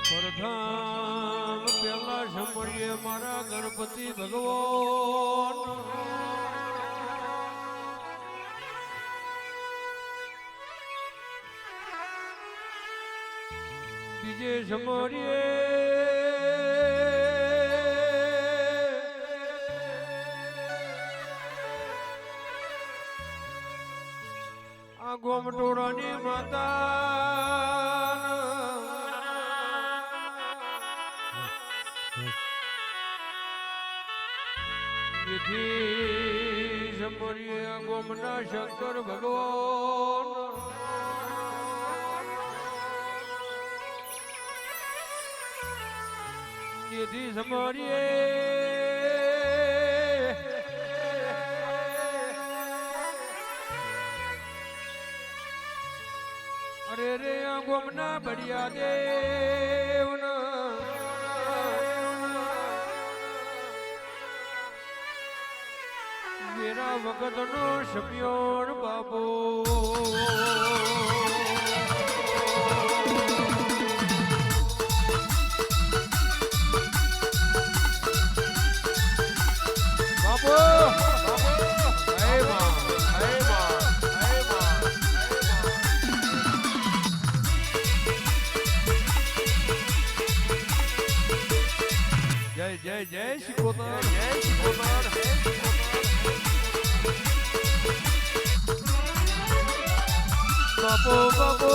પ્રધાન પેલા સમળીએ મારા ગણપતિ ભગવાન બીજે સમળીએ આ ગોમટોળાની માતા સમરીએ ગોમના શંકર ભગવાન જેથી સમરીએ અરે રે ગોમના બળિયા દેવ મેરા વખતનો સમ્યોર બાબો બાબો જય જય જય શિકોતર જય શિકોતર બાપો બાપો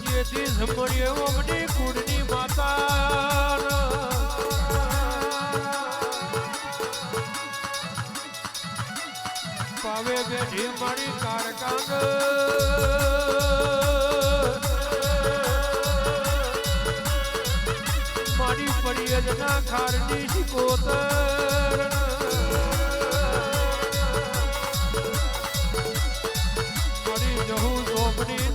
જેથી સમળીએ ઓમની કુળની માતા પાવે બેઠી મારી કારકાંગ મારી પરિયજના ખારની શિકોતર મારી જહુ સોપની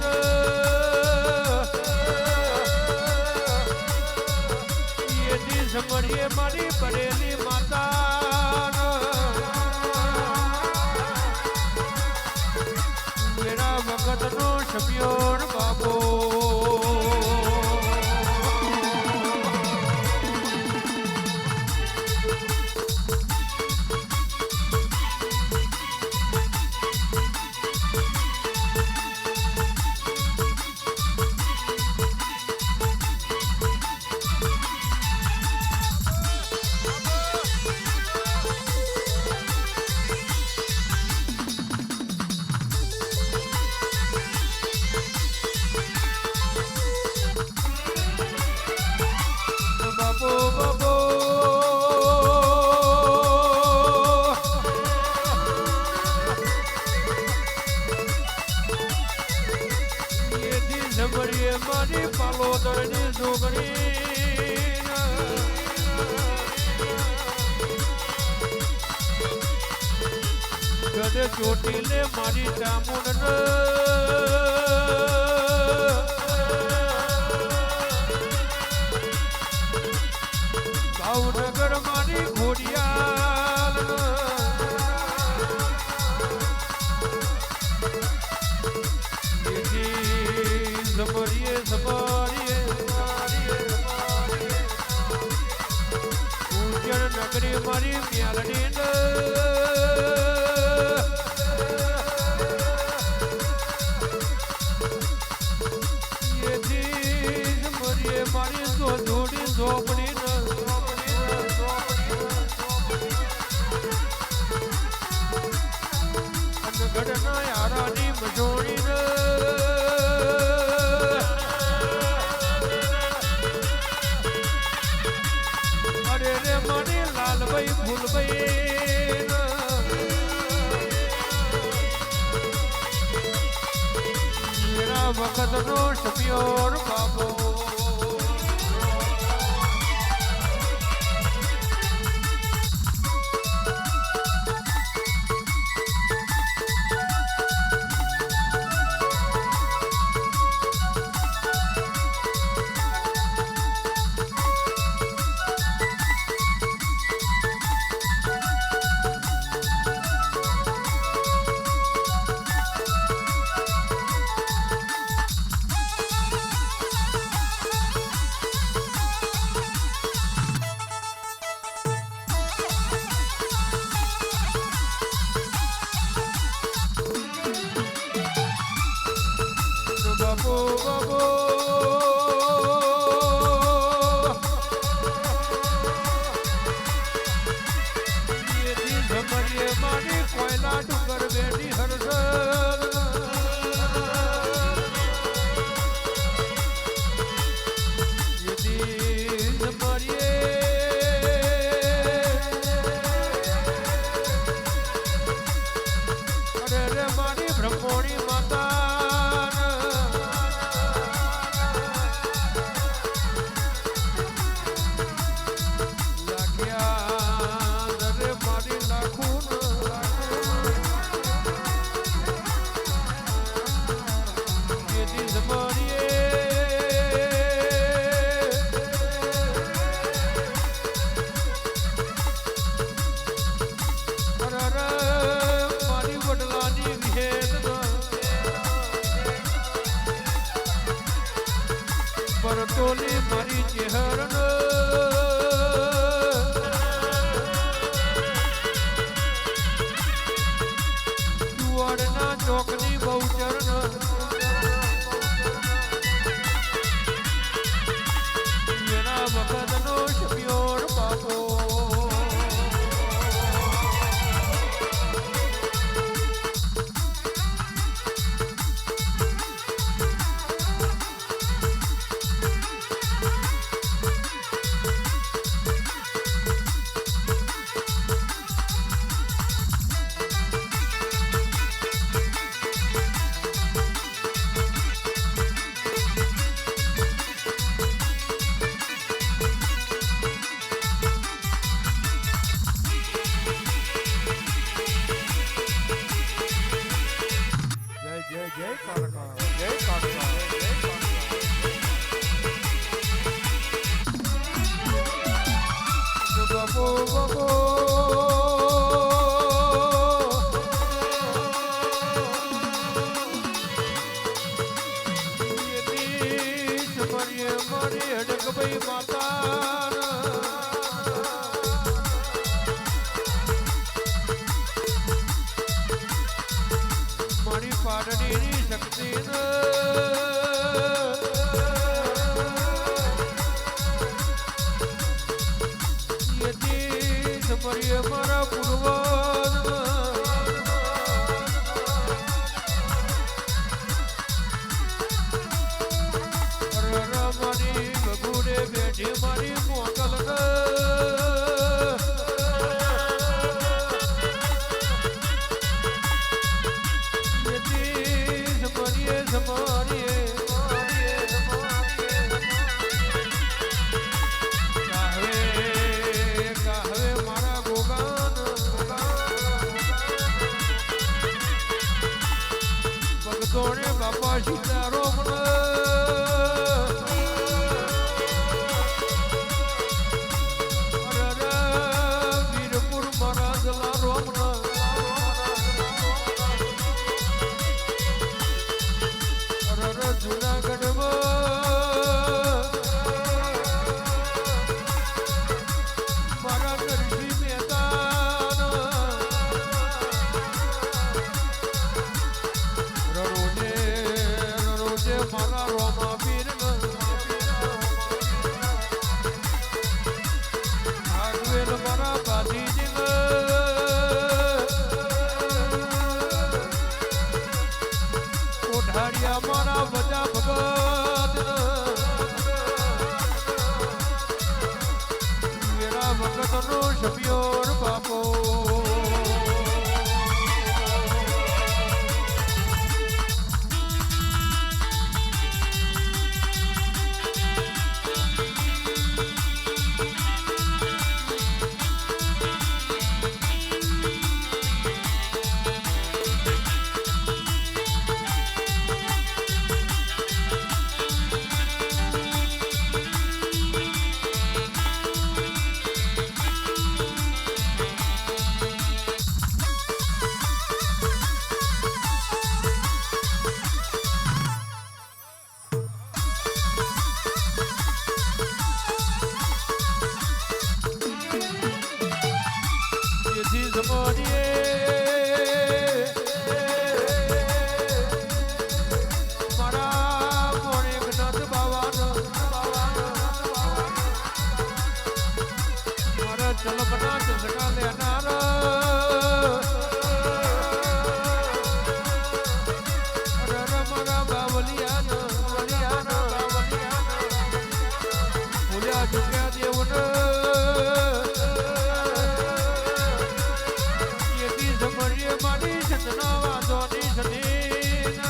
એની સમળીએ મારી પડેલી માતા મેરા વખતનો સમ્યોર બાબો મારી પાલોદરની છોકરી ગદે ચોટીલે મારી ચામુંડ ભાવનગર મારી ઘોડિયાલ સમરીએ સમરીએ ઉજ્જૈન નગરી મારી મ્યાલની સમરીએ મારી જોડી ઝોપડી અનગઢના યારાની મજોડી લાલભાઈ ફૂલભાઈ વખતનો સમ્યોર બાબો મારી ચહેરણ જુવાડના ચોકની બહુચરણ એના વખતનો સમ્યોર બાપો જય કાળકા જય કાળકા જય કાળકા બાબો બાબો મારી હડકભાઈ માતા મારી પાડણીની શક્તિ સમરીએ મારા પૂર્વજ મારી બગુડે બેઠી મારી મોકલ બાપા સીતારામ વીરપુર મારા જલારામ જુનાગઢમાં મારા નરસિંહ મહેતા રોજે મારા રોમા પીર ભાગવેલ મારા બાજીજી કોઠારિયા મારા બધા ભગત મેરા ભગતનો સમ્યોર બાપો સમજીએ મારા મોણે જ્ઞાત બાવાનો મારા ચલકના ચસકા લેનાર મારા બાવલિયાના ભૂલ્યા ચૂક્યા દેવન એથી સમરીએ મારી સતના વાદોની સદીન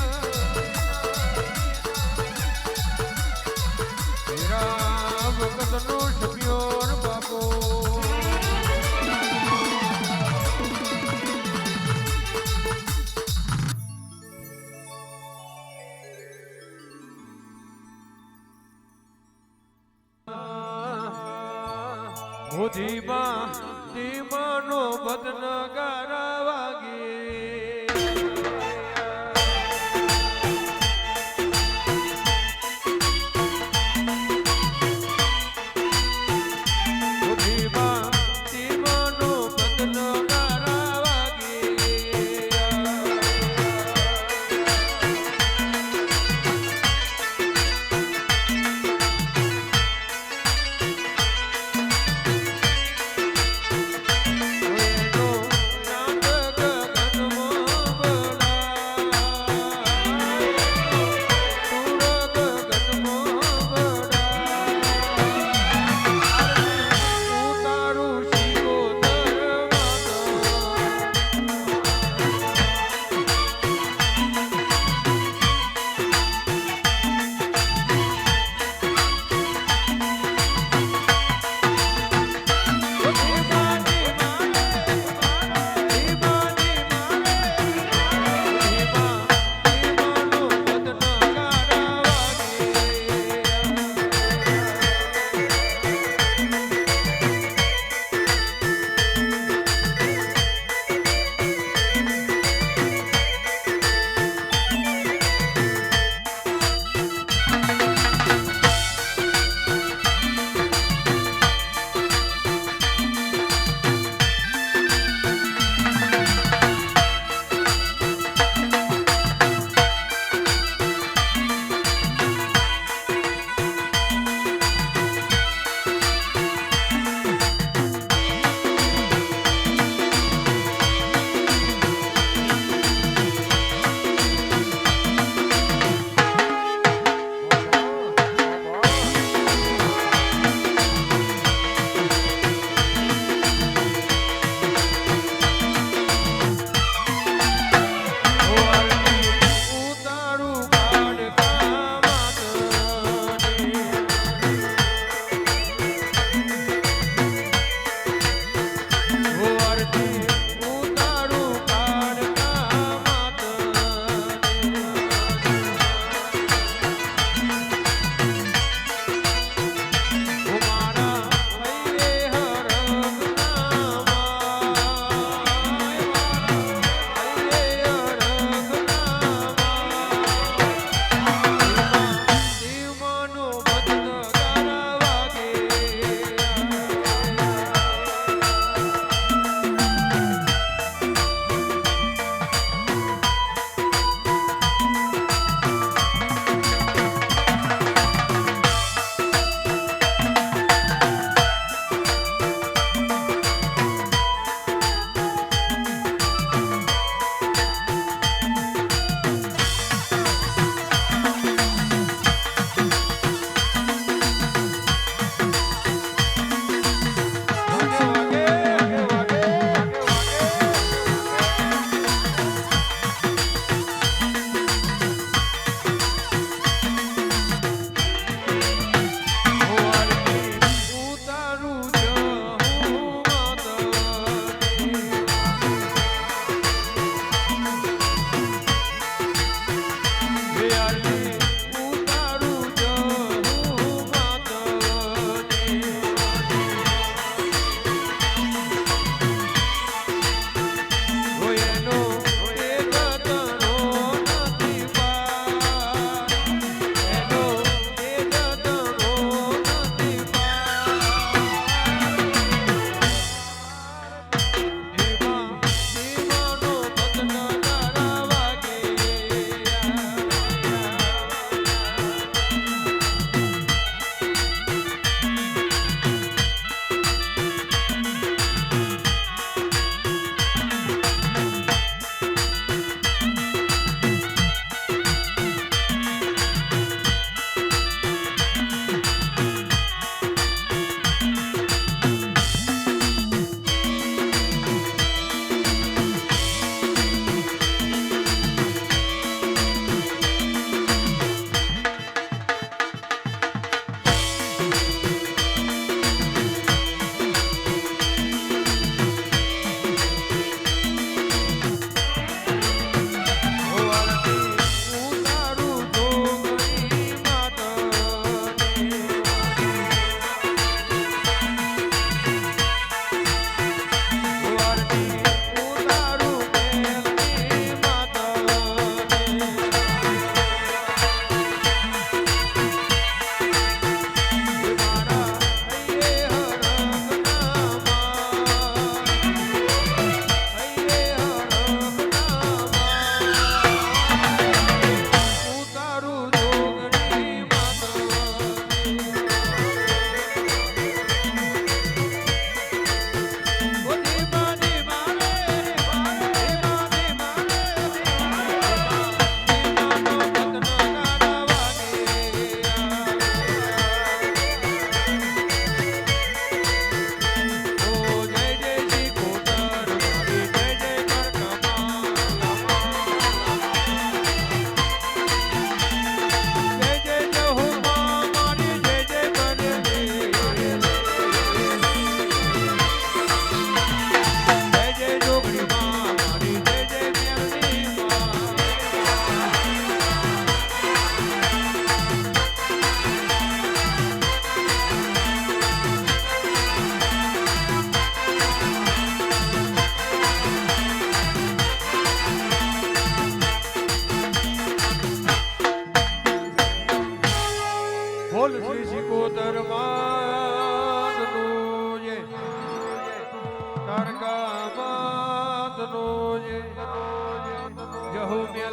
હીરા ભગતનો સભ્યોર બાપો ધીમા ધીમાનો બદન ગારા વાગે ધીમા ધીમાનો બદન ગારા વાગે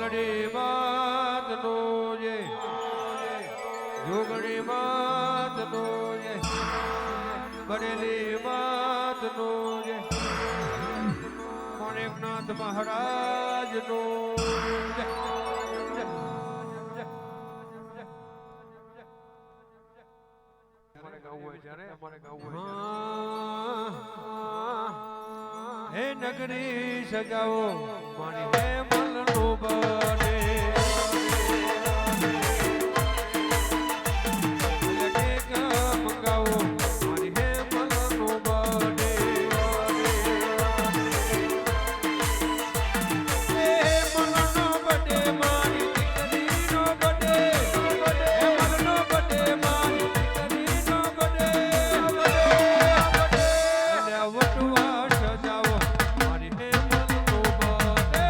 મેલડી માતનો જય જોગણી માતનો જય બનેલી માતનો જય માણેકનાથ મહારાજનો જય હે નગરી સજાવો મારી હે મલનો બને મંગાવો મારી હે મલનો બને હે મલનો બને મારી દીકરીનો બને હે મલનો બને મારી દીકરીનો બને અને વટવા સજાવો મારી હે મલનો બને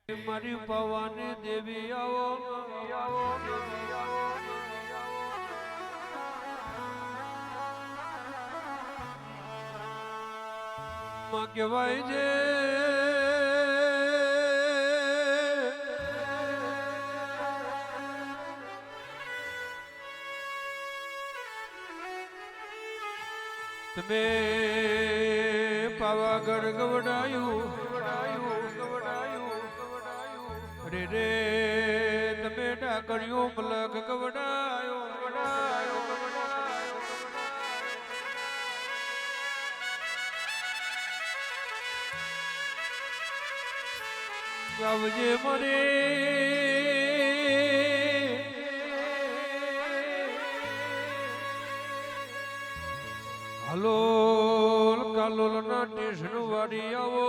મારી ભવાની દેવી આવો આવો દેવી આવો માં કહેવાય છે તમે પાવાગઢ ગવડાયું રે રે તમે ડાકણિયું મલક ગવડાયો આવજે મને હલોલ કાલોલ ના ટેશન વાડી આવો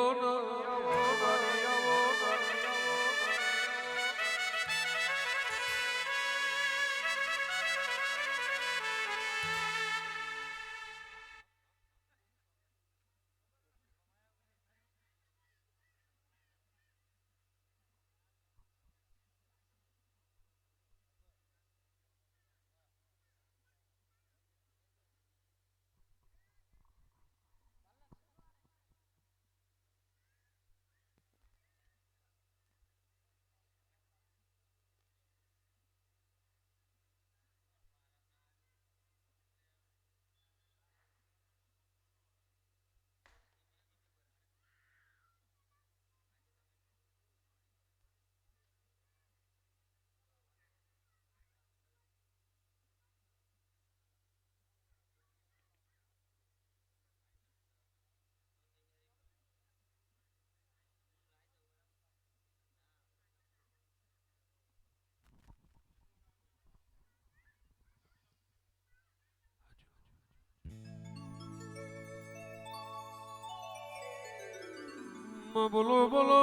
બોલો બોલો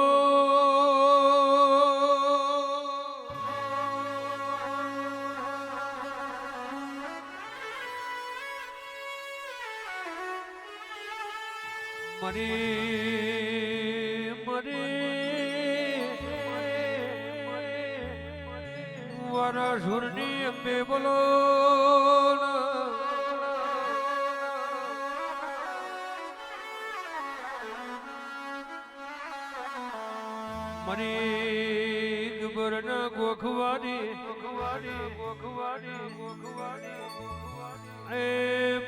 મરી વારા સુરની અંબે બોલો મરી ગબર ના ગોખવાડી એ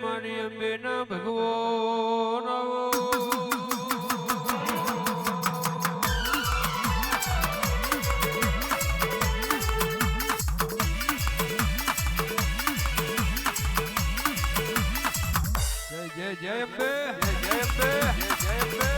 મારી અંબે ના ભગવાન આવો જય જય અંબે જય અંબે જય અંબે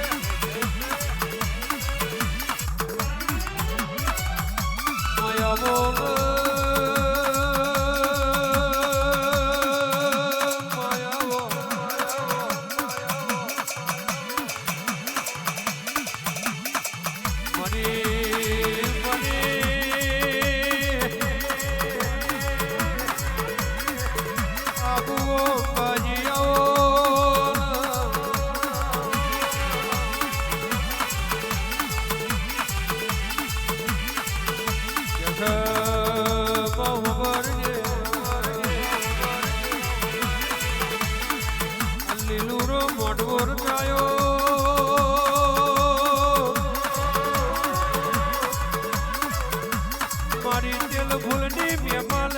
મારી તેલ ફૂલની મેમલ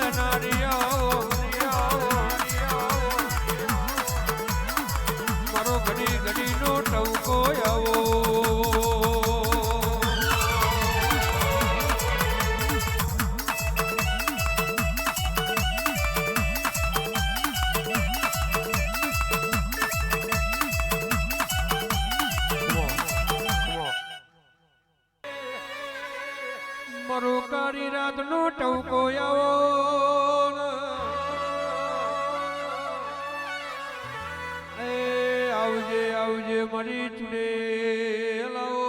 મારો ઘડી ઘડી નો ટવકો આવો મારો કાળી રાત નો ટવકો આવો એ આવજે આવજે મારી ચુડેલ આવો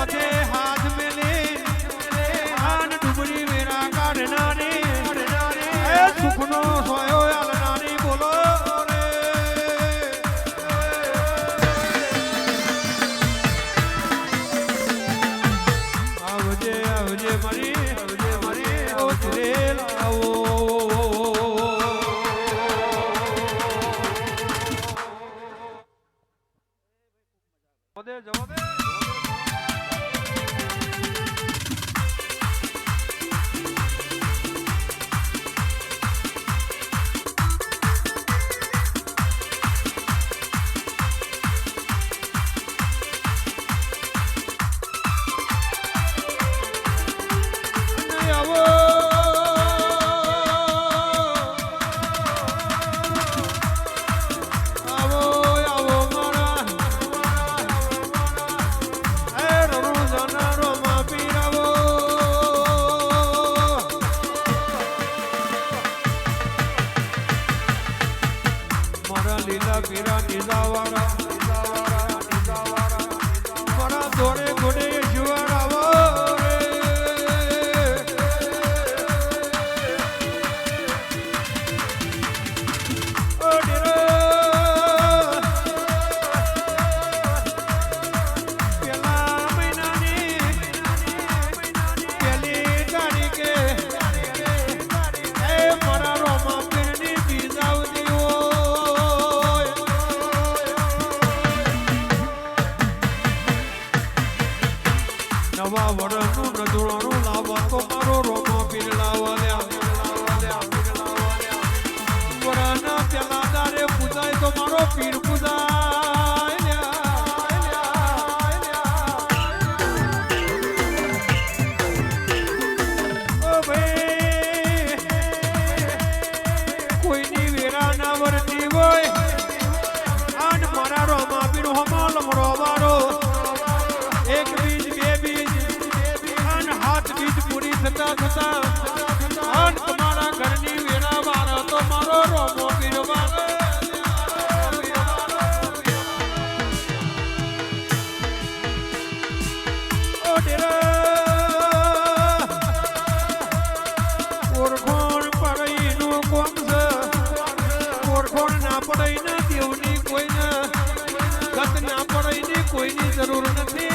માથે હાથ મેલે આન ડુબરી વેરા કાઢનારી એ સુખનો સોયો આલનારી બોલો રે આવજે આવજે મારી ઓ રે લાવો જવા દે લીલા પીરા નિજાવાળા મારા દોડે ગોડે જુવારાવો રે ઓ ડેરો પેલા મહિનાની પેલી તારીખે એ મારા રોમા પીરની બીજાવતી નવા વરનું નજોડાનું લાવવા તો મારો રોમો પીર લાવવા વરના પેલા દારે પૂજાય તો મારો પીર પૂજાય ઓ ભાઈ કોઈની વેરા ના વરતી હોય આન મારા રોમા પીર હમો લમડો વાળો એક બીજ બે બીજ હાથ બીજ પૂરી થતા થતા અન તમારા ઘરની વેરા વાળો તો મારો રોમો પીર વાળો ઓ ડેરા ઓરખોણ પડઈનું કોમ છે ઓરખોણ ના પડઈ ના દેવની કોઈને ગત ના પડઈની કોઈની જરૂર નથી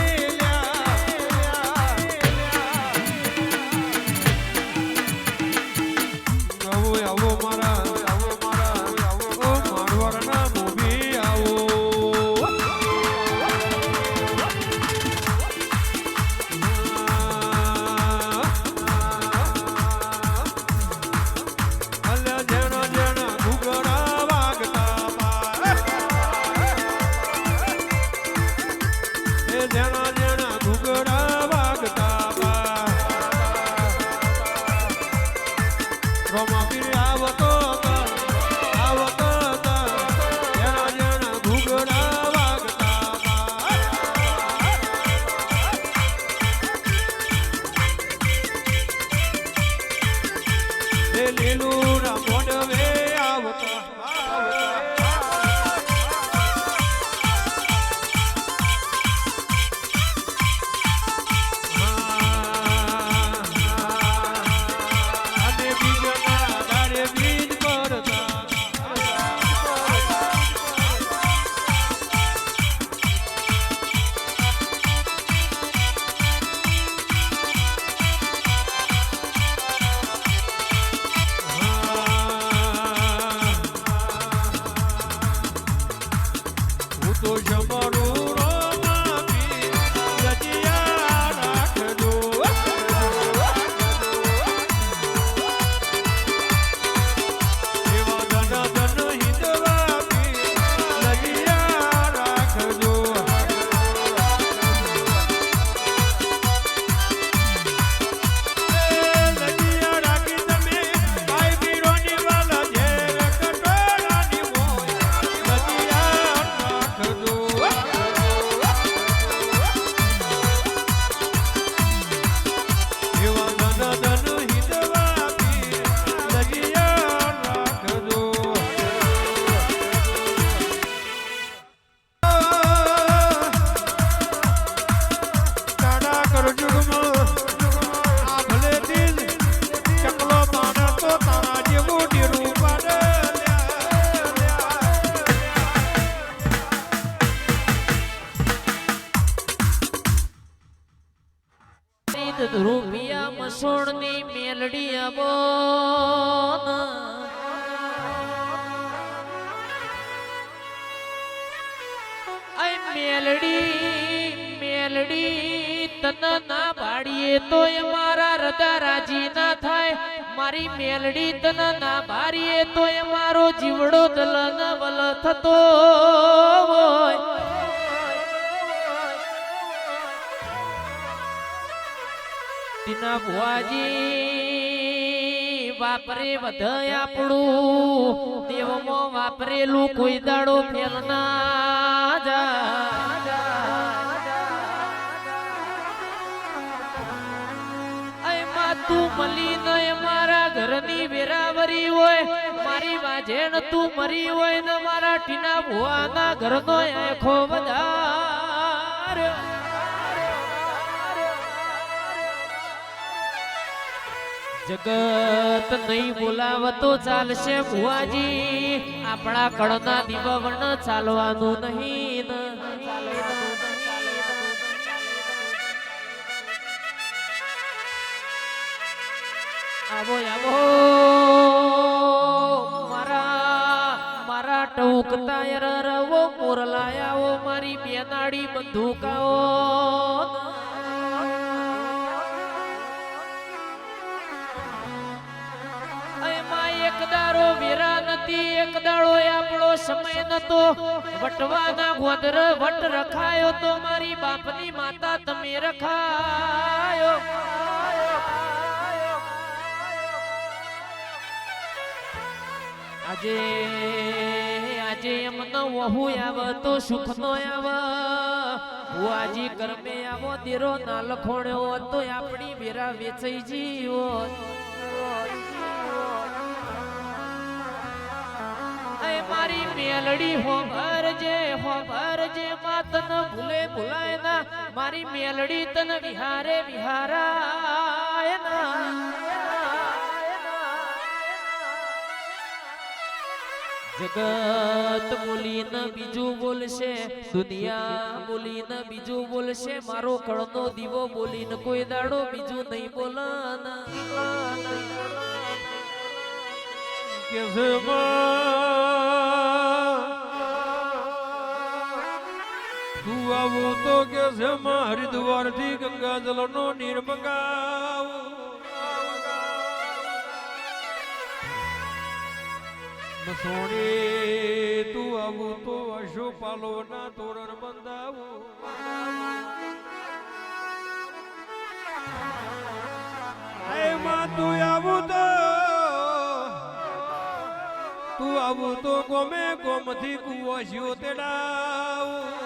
કળજુગમાં આ ભલે તીજ ચકલો પાડે તો તારા જેવું ડીરું પાડે રૂપિયા મસોણની મેલડી આવો મેલડી તન ના પાડીએ તો મારા હૃદય રાજી ના થાય મારી મેલડી તન ના પાડીએ તો મારો જીવડો દલન વલ થતો હોય તીના ભુવાજી વાપરે વધાય આપણું દેવમાં વાપરેલું કોઈ દાડો ફેલ ના જાય તું મળી ન મારા ઘરની વેરાવરી હોય મારી વાજેણ તું મરી હોય ને મારા ટીના ભુવાના ઘરનો આખો વધાર જગત નહીં બોલાવતો ચાલશે ભુવાજી આપણા કળના દીવવણ ચાલવાનું નહીં આવો આવો મારા ટોકતા રવો મોરલાયાઓ મારી બેનાડી બંદૂકાઓ એક દાડો વેરા નથી એક દાડો આપણો સમય નતો વટવાના ગોદર વટ રખાયો તો મારી બાપની માતા તમે રખાયો આજે આજે એમનો વહુ આવ તો સુખ નો આવ ભુવાજી કર્મે આવો દેરો ના લખોણ્યો તો આપણી વેરા વેચાઈ જીવો મારી મેલડી હોભરજે માતન ભૂલે ભૂલાય ના મારી મેલડી તન વિહારે વિહારાય ના જગત બોલીને બીજું બોલશે દુનિયા બોલીને બીજું બોલશે મારો કળનો દીવો બોલીને કોઈ દાડો બીજું નહીં બોલાના કે તું આવું તો કે છે હરિદ્વાર થી ગંગાજલ નો નીર મંગાવું સોની તું આવું તો અશોપાલો ના તોરણ બંધાવું એમાં તું આવું તો ગમે ગોમથી કુવાસીઓ તેડાવું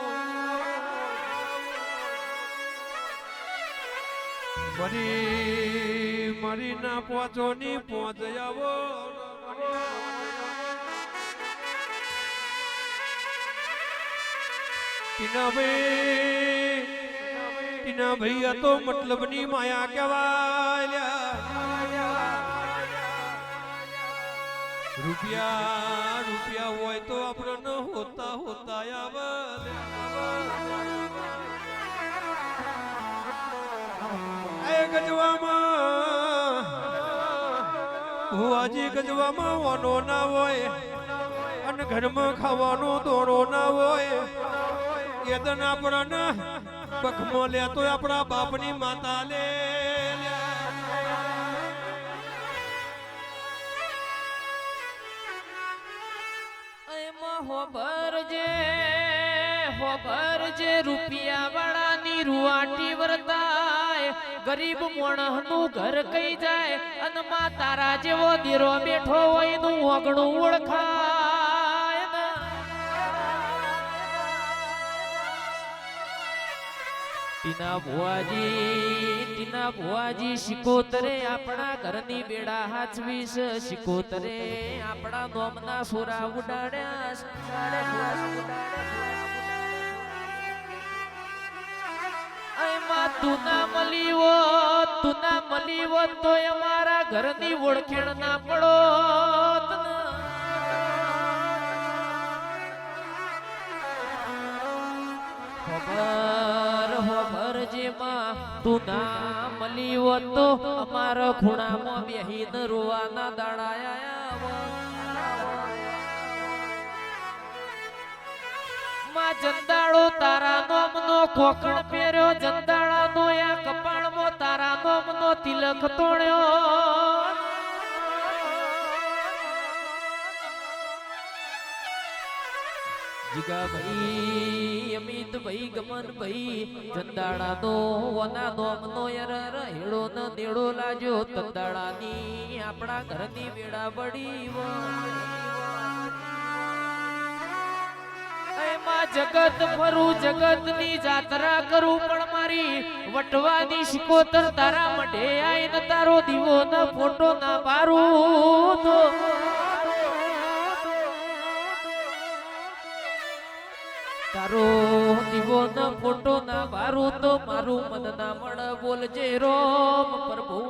મરી ના પહોંચો ની પહોંચ આવો ટીના ભાઈ આ તો મતલબ ની માયા કહેવાય રૂપિયા હોય તો આપણે ન હોતા આવે ગજવામાં ભુવાજી ગજવામાં વાનો ના હોય અને ઘરમાં ખાવાનો દોરો ના હોય એદન આપણને પખમો લે તો આપણા બાપની માતા લે હોભરજે રૂપિયા વાળાની રૂવાટી વર્તાય ગરીબ મોણસનું ઘર કઈ જાય અને માં તારા જેવો દીરો બેઠો હોય નું ઓગણું ઓળખાય ટીના ભુવાજી શિકોતરે આપણા ઘરની બેડા હાચવીશ શિકોતરે આપણા નોમના સોરા ઉડાડ્યા તું ના મળી ના મળી હોત તો અમારા ઘરની ઓળખેણ ના પડો ખબર જેમાં તું ના મળી હોત તો અમારા ખૂણામાં બેહીને રોવાના દાડાયા માં જંદાળો તારા નોમનો ખોખણ પહેર્યો જંદાળાનો આ કપાળમાં તારા નોમનો તિલક તોડ્યો જીગા ભાઈ અમિત ભાઈ ગમન ભાઈ જંદાળાનો વના નોમનો યર હેડો ન દેડો લાજો તંદાળાની આપણા ઘરની વેડા બડી એમાં જગત ફરું જગત ની જાત્રા કરું પણ મારી વટવાની શિકોતર તારા મઢે આઈને તારો દીવો ન ફોટો ના પારું તો તારો દીવો ન ફોટો ના પારું તો મારું મન ના મળ બોલજે રોમ પ્રભુ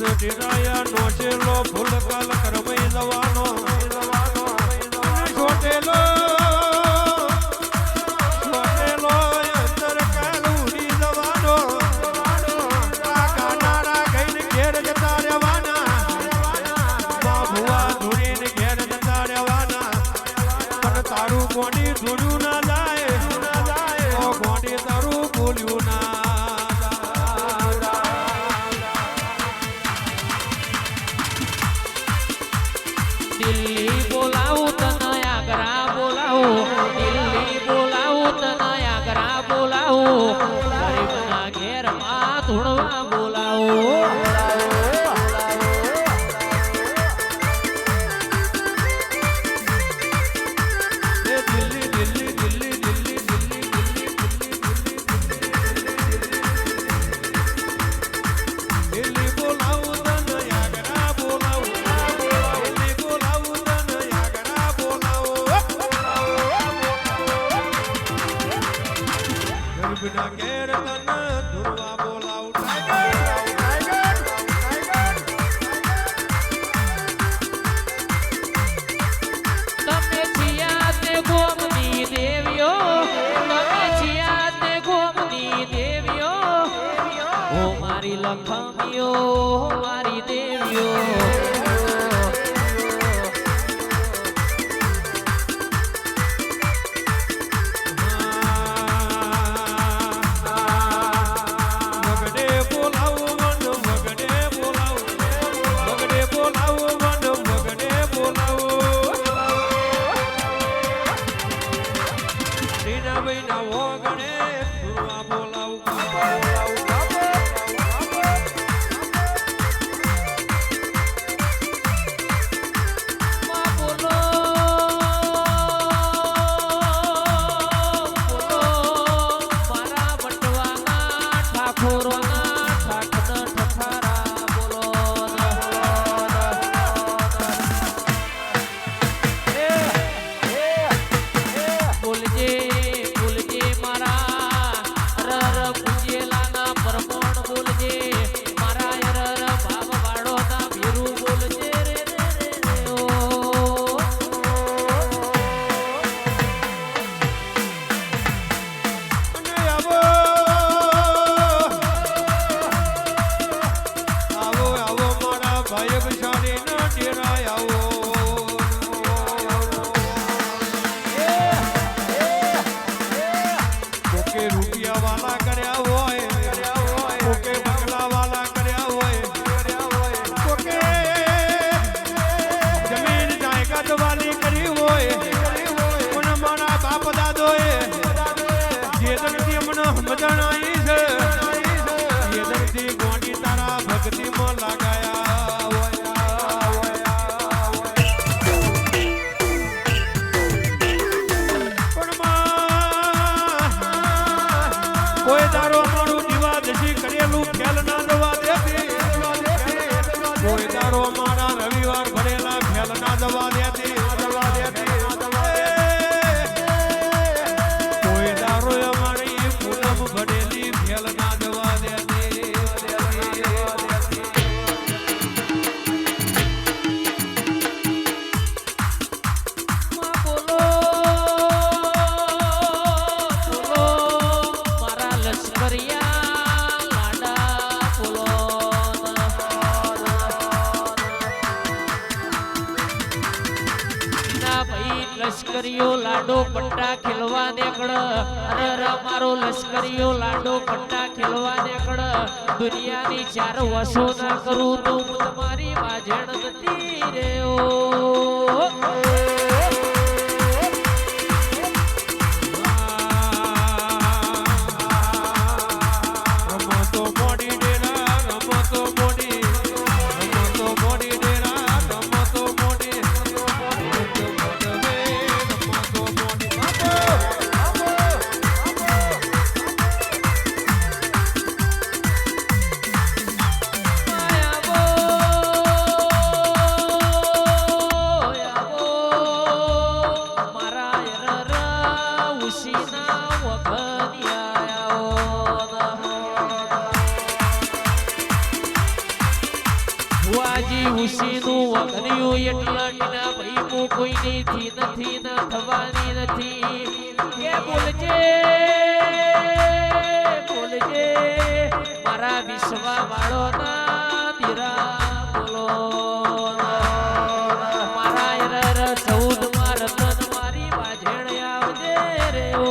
ઢીરાયા નોચેલો ફૂલ કાલ કરમઈ જવાનો છોટેલો છોટેલો અંદર કાલ ઉડી જવાનો કાનાડા ગઈને ઘેર જતા રહેવાના બાબુઆ ધૂળીને ઘેર જતા રહેવાના પણ તારું ગોડી ધૂળ્યું ના જાય ઓ ગોડી તારું બોલ્યું ના દિલ્હી બોલાવું તને આગ્રા બોલાવું દિલ્હી બોલાવું તને આગ્રા બોલાવું ગરીબના ઘેરમાં ધૂણવા બોલાવું દિલ્હી દિલ્હી દિલ્હી દિલ્હી દિલ્હી બોલાવું તને આગ્રા બોલાવું દિલ્હી બોલાવું તને આગ્રા બોલાવું ગરીબના ઘેર તને ધૂળવા બોલાવું તમે છિયા તે ગોમની દેવીઓ તમે છિયા તે ગોમની દેવીઓ ઓ મારી લખમીઓ મારી દેવીઓ વગડે બોલાવું મન વગડે બોલાવું વગડે બોલાવું મન વગડે બોલાવું દીનાભાઈ ના વગડે ધૂળવા બોલાવું માં બોલો બોલો મારા બટવાના ઠાકોરના ઠાઠન ઠઠારા બોલો બોલજે બોલજે મારા રર પૂજેલાના પરમોણ બોલજે મારા રર ભાવ વાળોના ભીરું બોલજે રે રે રે રે ઓ અને આવો આવો આવો મારા ભાઈ બિચારી ના ડેરાય આવો કોકે રૂપિયા વાલા કર્યા હોય કોકે બંગલા વાલા કર્યા હોય કોકે જમીન જાયદાદ વાલી કરી હોય પણ મારા બાપ દાદોએ જે દરથી મને સમજણ આવી છે એ દરથી ગોંડી તારા ભક્તિમાં લાગાયા પણ કોઈ દારો અમારું દીવા દશી કરેલું ફેલ ના દવા દેતી કોઈ દારો અમારા રવિવાર ભરેલા ફેલ ના દવા દેતી કોઈ દારો અમારી પૂનમ ભરેલી ફેલ ના દવા દેતી માં બોલો બોલો મારા લશ્કરિયા લાડા બોલો ના ભાઈ લશ્કરીઓ લાડો પટ્ટા ખેલવા દેકડ અરે ર મારો લશ્કરીઓ લાડો પટ્ટા ખેલવા દેકડ દુનિયાની ચાર વસો ના કરું તો હું તમારી વાજણ નથી રે ઓ રમતો મોડી ડેરા રમતો મોડી રમતો મોડી ડેરા રમતો મોડી રમતો મોડી માયા બો વાજી ઉસીનું વગર્યું એટલા વિના ભાઈ હું કોઈની થી નથી ન થવાની નથી કે બોલજે બોલજે મારા વિશ્વા વાળો ના દીરા બોલો મારા એરર 14 માં રતન મારી બાજેણ આવજે રે ઓ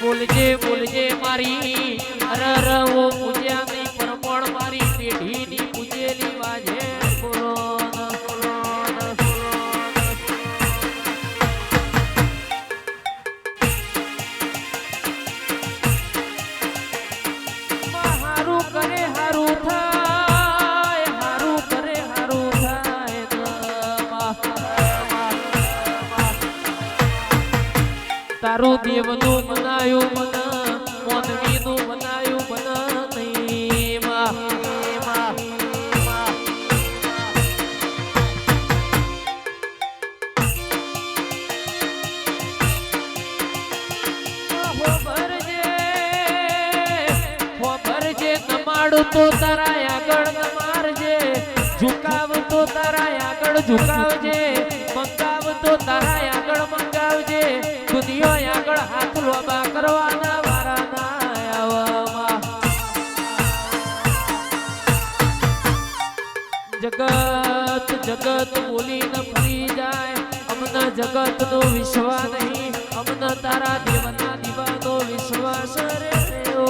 બોલજે બોલજે મારી અરર ઓ પૂજ્યા ની પરમણ મારી પેઢીની પૂજેલી વાજે બોલો હારું કરે હારું થાય હારું કરે હારું થાય તારું દેવનું બનાયું મન મોનવીનું બનાયું મન નહીં માં ભરજે નમાડું તો તારા આગળ નમારજે ઝુકાવ તો તારા આગળ ઝુકાવજે મંગાવ તો તારા આગળ મંગાવજે દુનિયા આગળ હાથ લોબા કરવાના વારા ના આવવા જગત જગત બોલીને ફરી જાય અમને જગત નો વિશ્વાસ નહીં અમને તારા દેવના દીવાનો વિશ્વાસ રે ઓ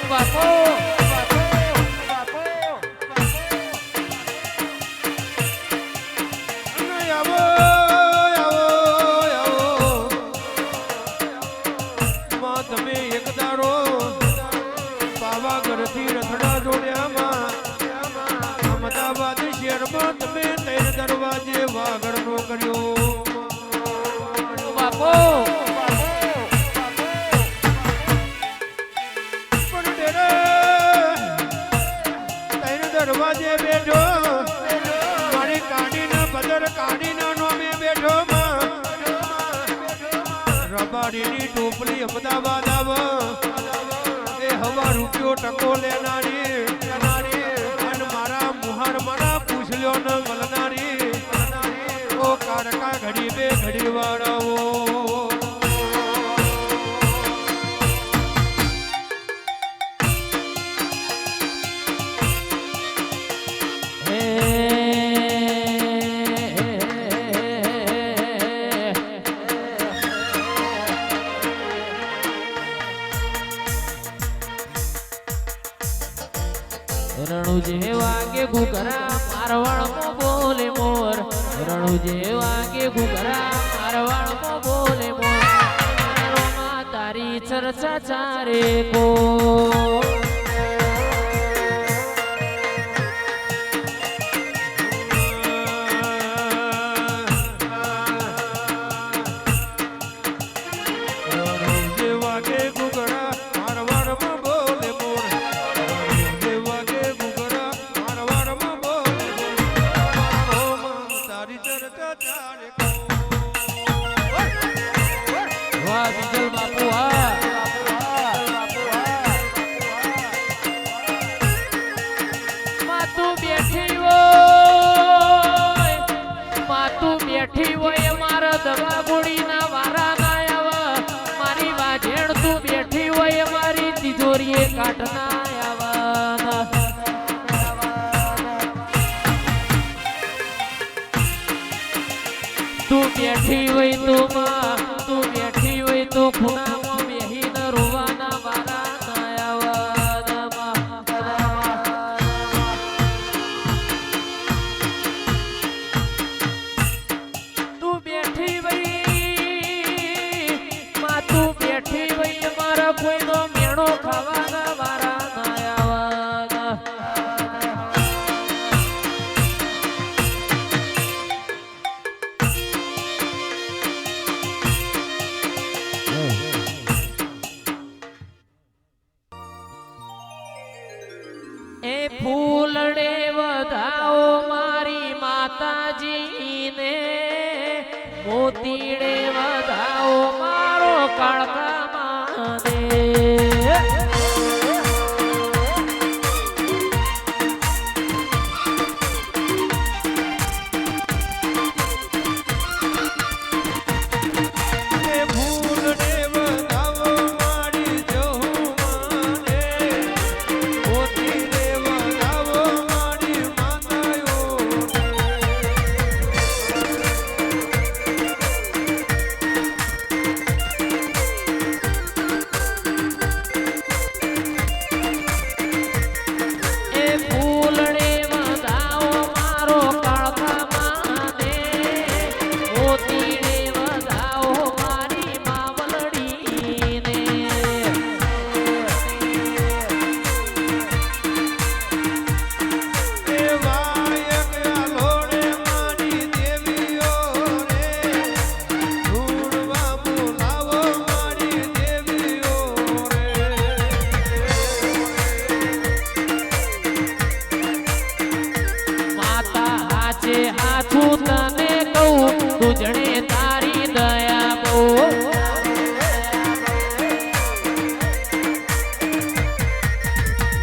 બાપો પાવાગઢથી રથડા જોડ્યામાં અમદાવાદ શહેરમાં તમે 3 દરવાજે વાગડનો કર્યો બાપો દરવાજે બેઠો મારી કાઢીના બદર કાઢીના નોમે બેઠો રબાડીની ટોપલી અમદાવાદ આવ એ હવા રૂપિયો ટકો લેનારી અને મારા મુહાર મારા પૂછલ્યો ન મળનારી ઓ કારકા ઘડી બે ઘડી વાળાઓ રણુ જે વાગે ઘુઘરા મારવાડમાં બોલે મોર રણુ જે વાગે ઘુઘરા મારવાડમાં બોલે મોર તારી ચર્ચા ચારે કો ના આવન તું બેઠી હોય તું બેઠી હોય તો ખૂણામાં બેહીને રોવાના વારા ના આવન તું બેઠી હોય મારા કોઈનો મેણો ખાવાના વારા ના આવન એ ફૂલડે વધાવો મારી માતાજીને મોતીડે વધાવો મારો કાળકા માને એ ફૂલને વધાવો મારી જોમાને મોતીને વધાવો મારી માતાઓને એ ફૂલડે વધાવો મારો કાળકા માને મોતીડે વધાવો મારી માવલડીને એ વાયક આલોડે મારી દેવીઓ રે ધૂળવા બોલાવો મારી દેવીઓ રે માતા હાચે હાથું તને કહું તુજણે તારી દયા બહુ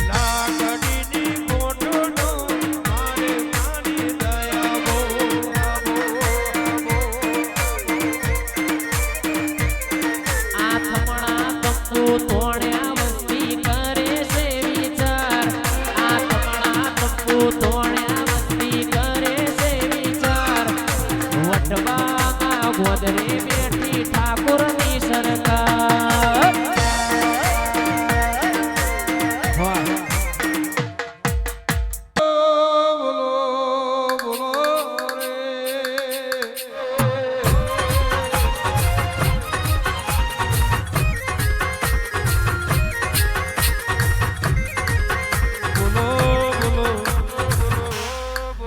લાકડીની કોટોનો મારે મારી દયા બો આ થમણા તંબુ તોડ્યા વસ્તી કરે છે વિચાર આ થમણા તંબુ તોડ્યા વસ્તી કરે છે વિચાર વટવામાં ગોદરે બેઠી ઠાકોરની સરકાર વાહ બોલો બોલો રે બોલો બોલો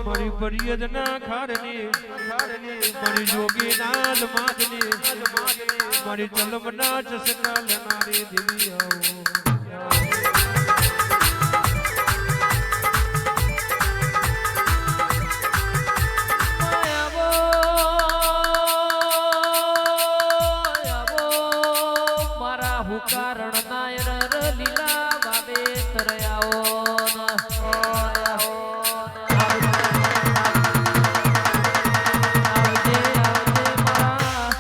મારી ફરિયાદના ખાડની મારી જોગીનાથ માધની મારી જલમના ચસકા લેનારી દેવી આવો આવો આવો મારા હુકારણ નાયર લીલા બાબે તરયાઓ આવજે મારા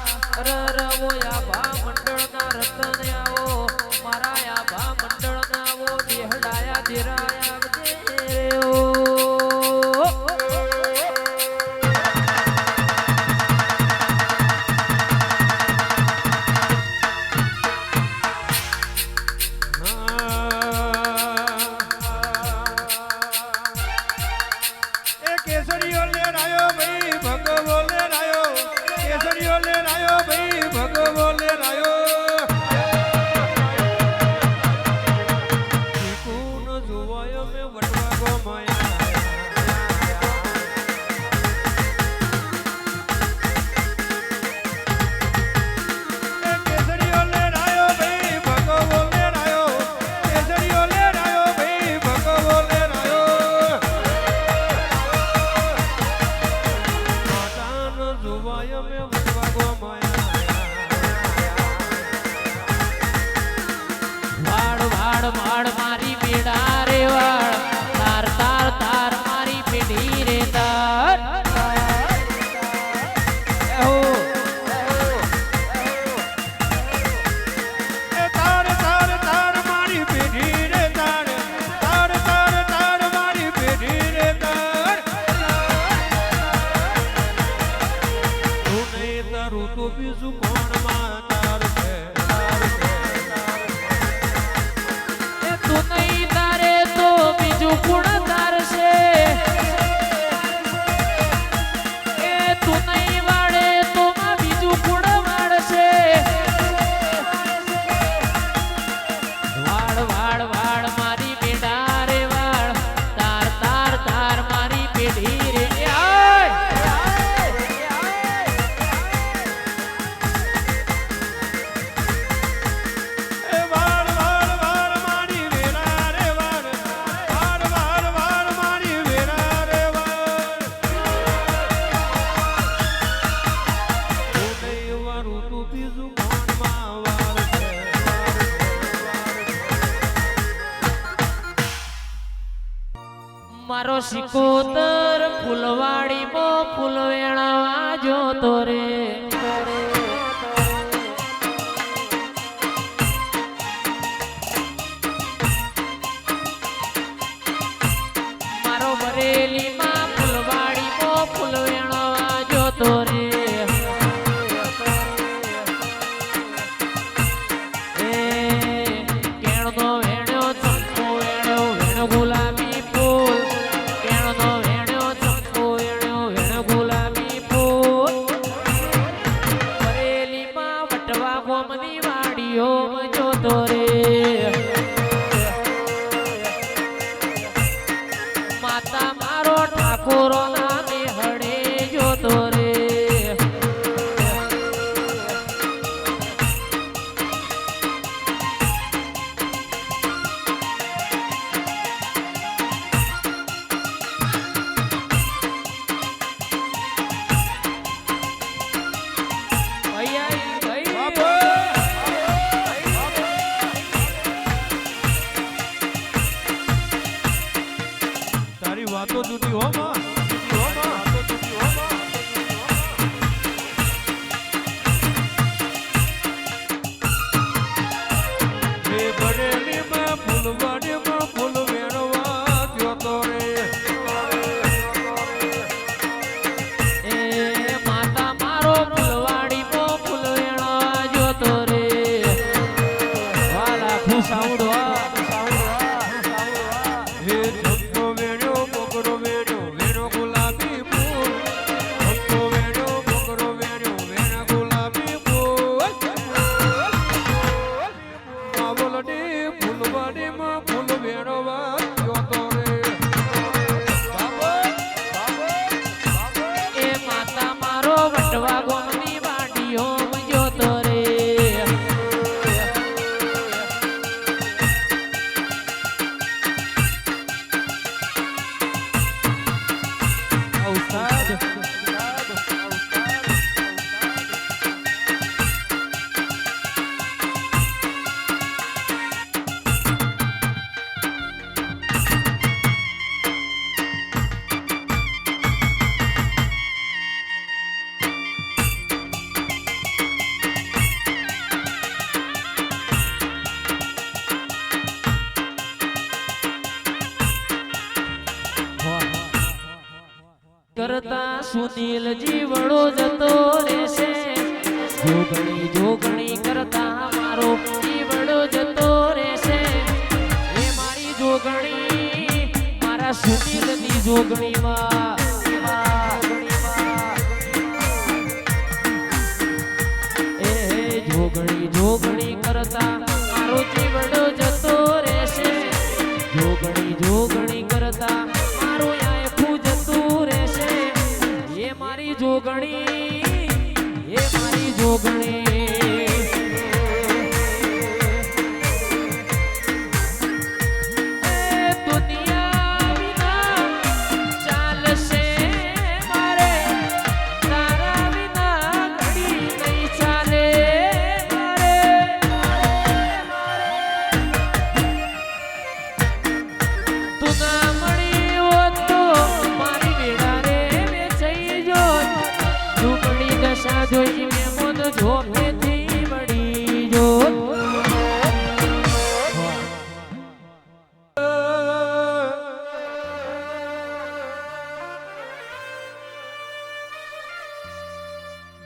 રરવોયા ભા મંડળના રતન આવો મારા આ ભા મંડળના આવો બેહડાયા ધીરાયા આવજે રે ઓ મારો સિકોતર ફૂલવાડીમાં ફૂલ વેણવા જોતો રે મારો બરેલીમાં ફૂલવાડીમાં ફૂલ વેણવા જોતો રે ગુલાબી ફૂલ કેણનો વેણ્યો ચંપો વેણ્યો વેણ ગુલાબી ફૂલ બરેલીમાં વટવા ગોમની વાડીઓ જોતો રે માતા મારો ઠાકોરો ના મેહડે જોતો રે તારી વાતો જુદી હો માં બરેલીમાં ફૂલવાડીમાં ફૂલ વેણવા જોતો રે એ માતા મારો ફૂલવાડીમાં ફૂલ વેણવા જોતો રે વાલા ખુશાવડો હે ચંપો વેણ્યો મોગરો વેણ્યો વેણો ગુલાબી ફૂલ ચંપો વેણ્યો મોગરો વેણ્યો વેણ ગુલાબી ફૂલ માવલડી ફૂલવાડીમાં ફૂલ વેણવા જોતો રે એ માતા મારો વટવા ગોમની વાડીઓ જોતો રે કરતા સુનીલ જીવડો જતો રહેશે જોગણી જોગણી કરતા મારો જીવડો જતો રહેશે એ મારી જોગણી મારા સુનીલ ની જોગણીમાં એ જોગણી જોગણી કરતા મારો જીવડો જતો રહેશે જોગણી જોગણી કરતા મારો આયખું જતું રહેશે એ મારી જોગણી એ દુનિયા વિના ચાલશે મારે તારા વિના ઘડી નહીં ચાલે તું ના મળી હોત તો મારી વેડા રે વેચાઈ જોત ઝૂંપડી દશા જોઈ મેં મન ઝોપેથી મળી જોત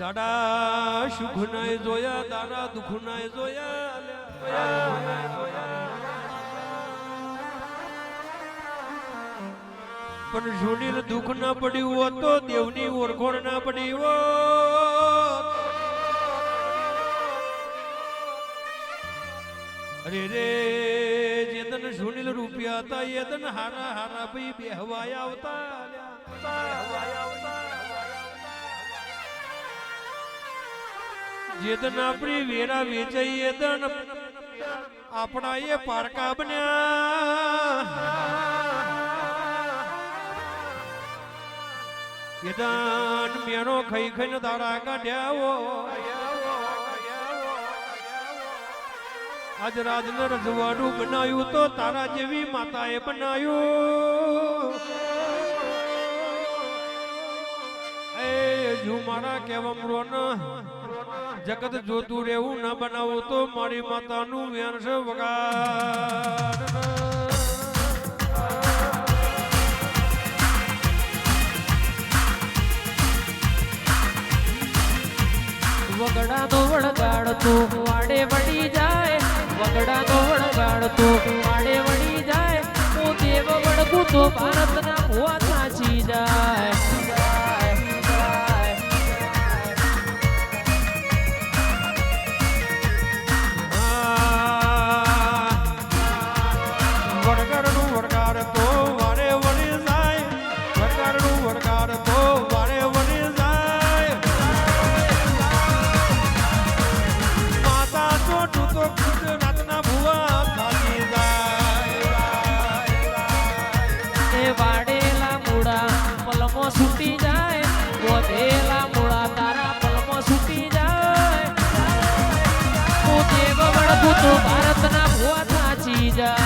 દાડા સુખ નાય જોયા દાડા દુઃખ નાય જોયા પણ સુનીલ દુઃખ ના પડ્યું હોત તો દેવની ઓળખોણ ના પડી હોત અરે રે જેતન સુનીલ રૂપિયા હતા એતન હારા હારા ભાઈ બેહવાયા આવતા જેતન આપણી વેરા વેચાઈ એતન આપણા એ પારકા બન્યા એદાન મેણો ખાઈ ખાઈને દાડા કાઢ્યા આજ રાજને રજવાડું બનાવ્યું તો તારા જેવી માતાએ બનાવ્યું. એ જો મારા કહેવા ને જગત જોતું રહેવું ના બનાવું તો મારી માતાનું વ્યાંશ વગાડ. વગડાનો વળગાડતો વાડે વળી જાય, વગડાનો વળગાડતો વાડે વળી જાય, હું દેવ વળગું તો ભારતના ભુવા થાચી જાય. વડગાડનું વડગાડતો વારે વળી જાય, વડગાડનું વડગાડતો વારે વળી જાય. માતા ચોટું તો ગુજરાતના ભુવા થાકી જાય. એ વાડેલા મૂળા પલમો છૂટી જાય, વધેલા મૂળા તારા પલમો છૂટી જાય, હું દેવ વળગું તો ભારતના ભુવા થાચી જાય.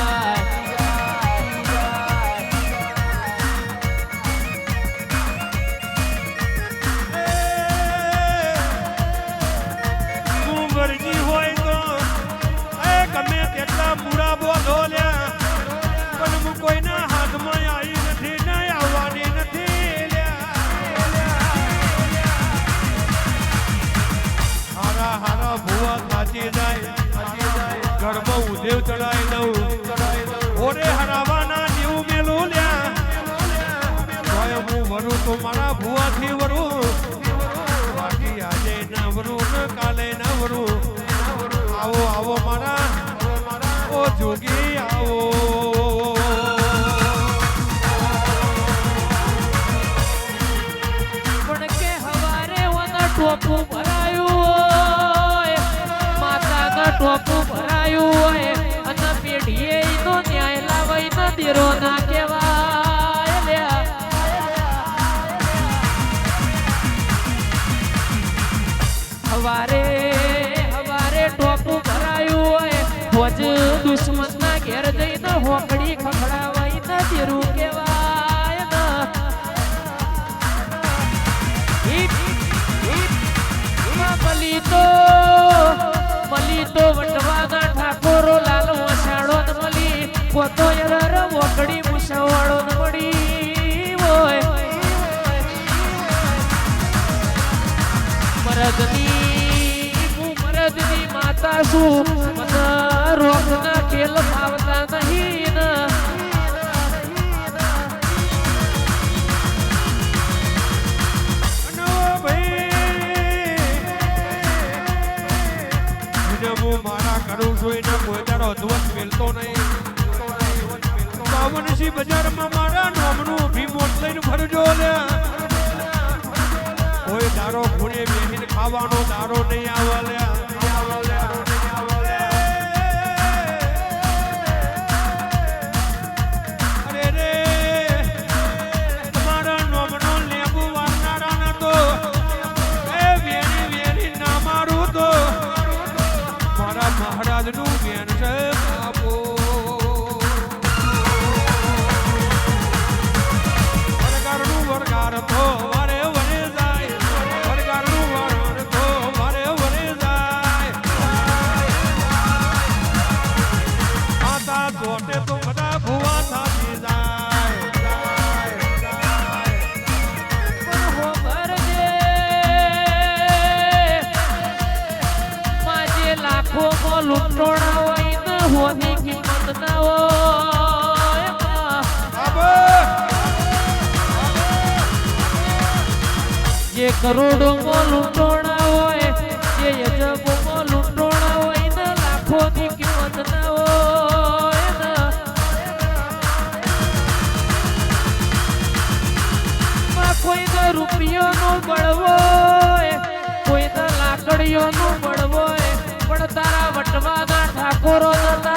તું ગરજી હોય તો ગમે તેટલા મૂળા બોલો લ્યા, પણ હું કોઈના હાથમાં આવી નથી ને આવવાની નથી લ્યા. હારા હારા ભુવા થાચી જાય, ઘરમાં ઉધેવ ચડાઈ દઉં, ઓરે હરાવાના જેવું મેલું લ્યા. હું વરું તો મારા ભુવાથી વરું, બાકી આજે ના વરું ને કાલે ના વરું. આવો આવો મારા ઓ જોગી આવો. પણ કે હવારે ઓના ટોપું ભરાયું હોય, માતાના ટોપું ભરાયું હોય, અને પેઢીએ ઈનો ન્યાય લાવાય ન દેરો ના કહેવાય લ્યા. હવારે હવારે ટોપું ભરાયું હોય, ભોજ દુશ્મનના ઘેર જઈને હોકડી ખખડાવાય ન દેરું કહેવાય ન. મલી તો વટવાના ઠાકોરો લાલ વસાડો ન મલી, કોતો યરર વોકડી મુસાવાળો ન મળી હોય. મરદની માતા શું મને રોગના ખેલ ફાવતા નહીં ને. મારા કરું છું એને કોઈ તારો ધ્વજ મેલતો નહીં. બાવનસી બજારમાં મારા નામનું ભીમોટ લઈને ફરજો લ્યા. કોઈ દારો ખૂણે બેહીને ખાવાનો દારો નહીં આવે લ્યા. અરે રે તમારા નામનો લેબુ વારનારા ના તો એ વેરી વેરી ના મારું તો મારા મહારાજનું બેન છે બાપો. વરગારનું વરગાર તો વારે વરે જાય, વરગારનું વરગાર તો વારે વરે જાય. માતા જોટે તો બધા ભુવા થાકી જાય. પણ હો ભરજે માજે લાખોમાં લૂંટોણા હોય ને હોની કિંમત ના હોય. જે કરોડોમાં લૂંટોણા હોય, જે યજબોમાં લૂંટોણા હોય ને લાખોની કિંમત ના હોય ને. કોઈને રૂપિયોનો બળવો હોય, કોઈને લાકડીઓનો બળવો હોય, પણ તારા વટવાના ઠાકોરો નતા